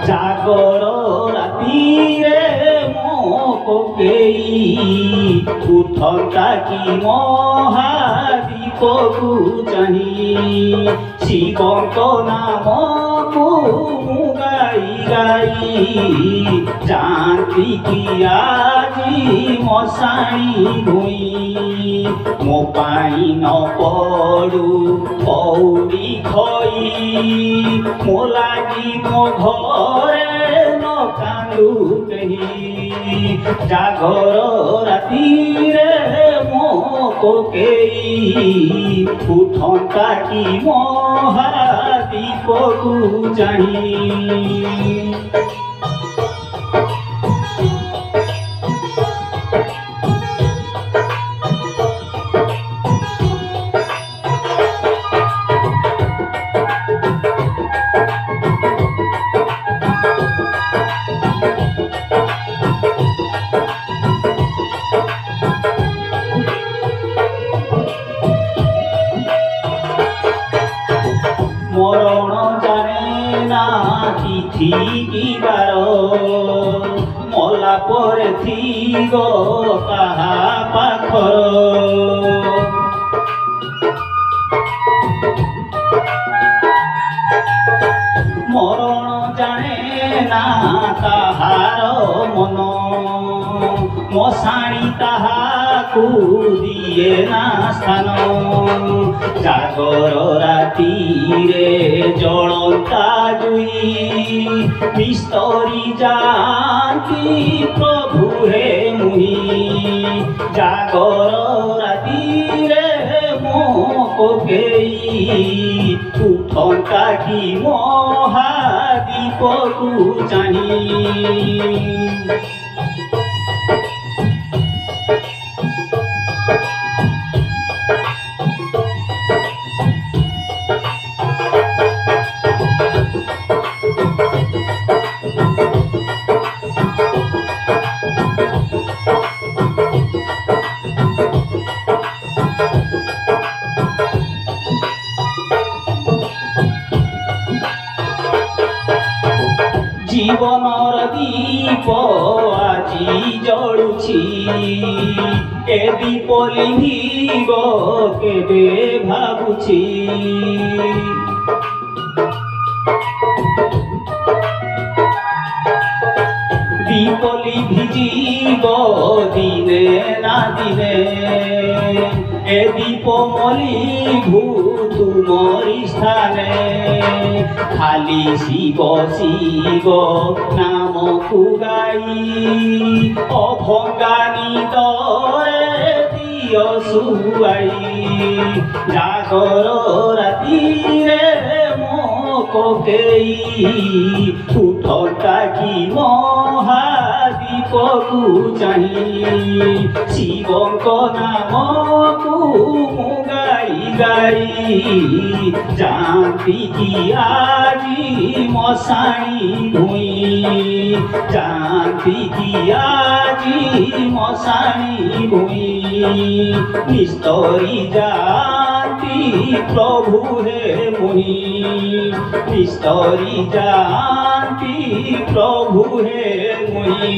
জাগর রাতিরে মো পকেই উঠন্তা কি মহাদীপকু চাহি শিবଙ୍କ নামকু গাই গাই জানতি কি আজি মশাণী ভুই ମୋ ପାଇଁ ନ ପଡୁ କଉଡ଼ି ଖଇ ମୋ ଲାଗି ମୋ ଘରେ ନ କାନ୍ଦୁ କେହି ଜାଗର ରାତିରେ ମୋ କୋକେଇ ଉଠନ୍ତା କି ମହାଦୀପକୁ ଚାହିଁ মরণ জানে না তিথি কি বার মলা পরে থিব কাহা পাখর মরণ জানে না তাহার মন মশাণী তাহাকু দিয়ে না স্থান জাগর রাতিরে জলন্তা জুই বিস্তরি যান্তি প্রভু হে মুহি জাগর রাতিরে মো কোকেই উঠন্তা কি মহাদীপকু চাহি জীবনর দীপ আজি জলুছি এ দীপ লিভিব কেবে ভাবুছি দীপ লিভিଯିব দিনে না দিনে এ দীপ মলিভু তুমরি স্থানে খালি শিব শিব নামকু গাই অভঙ্গা নিদরে দিয় শুয়াই জাগর রাতিরে মো কোকেই উঠন্তা কি মহাদীপকু চাহি শিবଙ୍କ নামকু গাই গাই জানতি কি আজি মশাণী ভুই জানতি কি আজি মশাণী ভুই নিস্তরি জানতি প্রভু হে মুহি নিস্তরি জানতি প্রভু হে মুহি।